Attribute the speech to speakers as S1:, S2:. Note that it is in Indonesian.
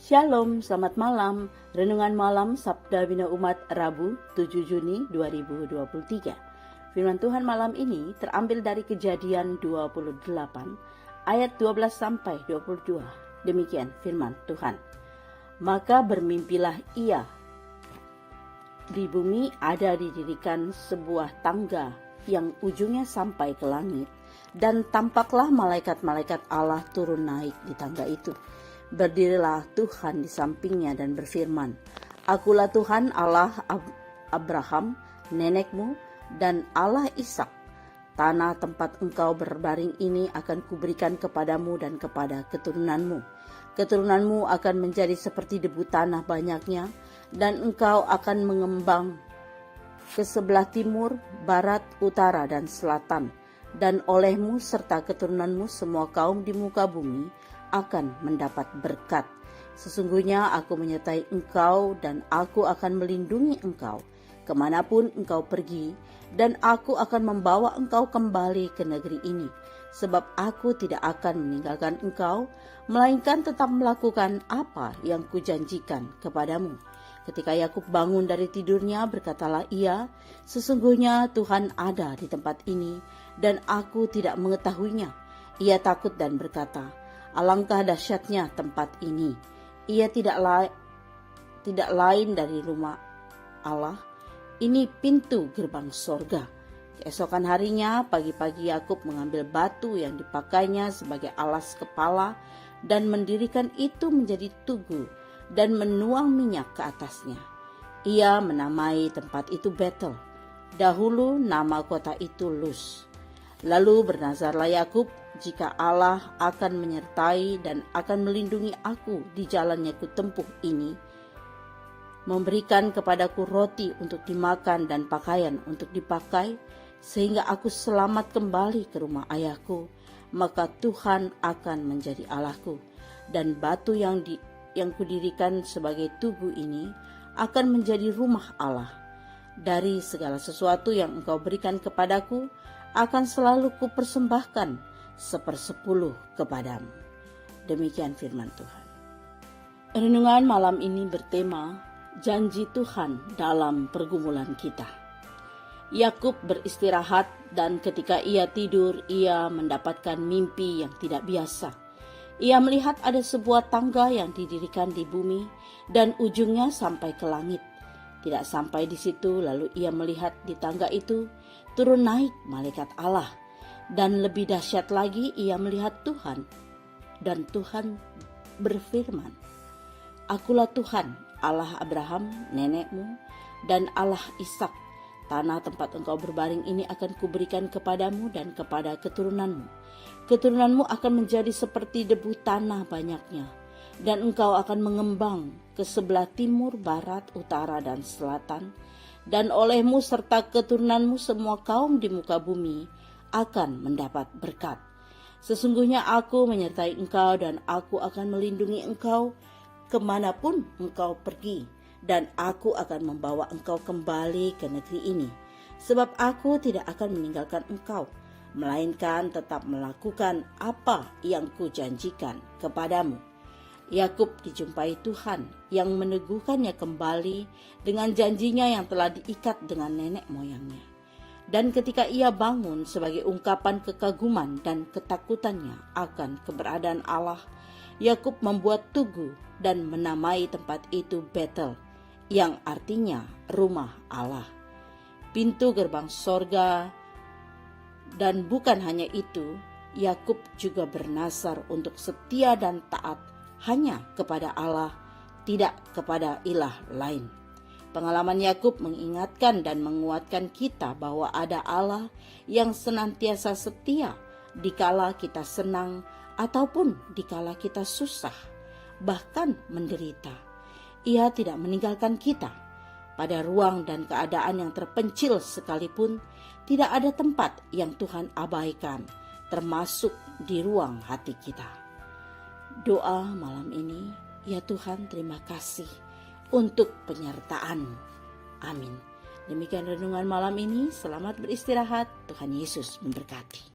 S1: Shalom, selamat malam. Renungan malam Sabda Bina Umat Rabu 7 Juni 2023. Firman Tuhan malam ini terambil dari Kejadian 28 ayat 12 sampai 22. Demikian firman Tuhan. Maka bermimpilah ia. Di bumi ada didirikan sebuah tangga yang ujungnya sampai ke langit, dan tampaklah malaikat-malaikat Allah turun naik di tangga itu. Berdirilah Tuhan di sampingnya dan berfirman, Akulah Tuhan Allah Abraham, nenekmu, dan Allah Ishak. Tanah tempat engkau berbaring ini akan kuberikan kepadamu dan kepada keturunanmu. Keturunanmu akan menjadi seperti debu tanah banyaknya, dan engkau akan mengembang ke sebelah timur, barat, utara, dan selatan. Dan olehmu serta keturunanmu semua kaum di muka bumi akan mendapat berkat. Sesungguhnya aku menyertai engkau dan aku akan melindungi engkau kemanapun engkau pergi, dan aku akan membawa engkau kembali ke negeri ini, sebab aku tidak akan meninggalkan engkau, melainkan tetap melakukan apa yang kujanjikan kepadamu. Ketika Yakub bangun dari tidurnya, berkatalah ia, sesungguhnya Tuhan ada di tempat ini dan aku tidak mengetahuinya. Ia takut dan berkata, alangkah dahsyatnya tempat ini. Ia tidak lain dari rumah Allah. Ini pintu gerbang sorga. Keesokan harinya, pagi-pagi Yakub mengambil batu yang dipakainya sebagai alas kepala dan mendirikan itu menjadi tugu dan menuang minyak ke atasnya. Ia menamai tempat itu Betel. Dahulu nama kota itu Luz. Lalu bernazarlah Yakub, jika Allah akan menyertai dan akan melindungi aku di jalan yang kutempuh ini, memberikan kepadaku roti untuk dimakan dan pakaian untuk dipakai, sehingga aku selamat kembali ke rumah ayahku, maka Tuhan akan menjadi Allahku, dan batu yang kudirikan sebagai tugu ini akan menjadi rumah Allah. Dari segala sesuatu yang engkau berikan kepadaku, akan selalu kupersembahkan 1/10 kepadamu. Demikian firman Tuhan. Renungan malam ini bertema janji Tuhan dalam pergumulan kita. Yakub beristirahat dan ketika ia tidur, ia mendapatkan mimpi yang tidak biasa. Ia melihat ada sebuah tangga yang didirikan di bumi dan ujungnya sampai ke langit. Tidak sampai di situ, lalu ia melihat di tangga itu turun naik malaikat Allah. Dan lebih dahsyat lagi, ia melihat Tuhan. Dan Tuhan berfirman, Akulah Tuhan, Allah Abraham, nenekmu, dan Allah Ishak. Tanah tempat engkau berbaring ini akan kuberikan kepadamu dan kepada keturunanmu. Keturunanmu akan menjadi seperti debu tanah banyaknya, dan engkau akan mengembang ke sebelah timur, barat, utara, dan selatan. Dan olehmu serta keturunanmu semua kaum di muka bumi akan mendapat berkat. Sesungguhnya aku menyertai engkau dan aku akan melindungi engkau kemanapun engkau pergi, dan aku akan membawa engkau kembali ke negeri ini, sebab aku tidak akan meninggalkan engkau, melainkan tetap melakukan apa yang kujanjikan kepadamu. Yakub dijumpai Tuhan yang meneguhkannya kembali dengan janjinya yang telah diikat dengan nenek moyangnya. Dan ketika ia bangun sebagai ungkapan kekaguman dan ketakutannya akan keberadaan Allah, Yakub membuat tugu dan menamai tempat itu Betel, yang artinya rumah Allah, pintu gerbang sorga. Dan bukan hanya itu, Yakub juga bernazar untuk setia dan taat hanya kepada Allah, tidak kepada ilah lain. Pengalaman Yakub mengingatkan dan menguatkan kita bahwa ada Allah yang senantiasa setia dikala kita senang ataupun dikala kita susah, bahkan menderita. Ia tidak meninggalkan kita. Pada ruang dan keadaan yang terpencil sekalipun, tidak ada tempat yang Tuhan abaikan, termasuk di ruang hati kita. Doa malam ini, ya Tuhan, terima kasih untuk penyertaan-Mu. Amin. Demikian renungan malam ini. Selamat beristirahat. Tuhan Yesus memberkati.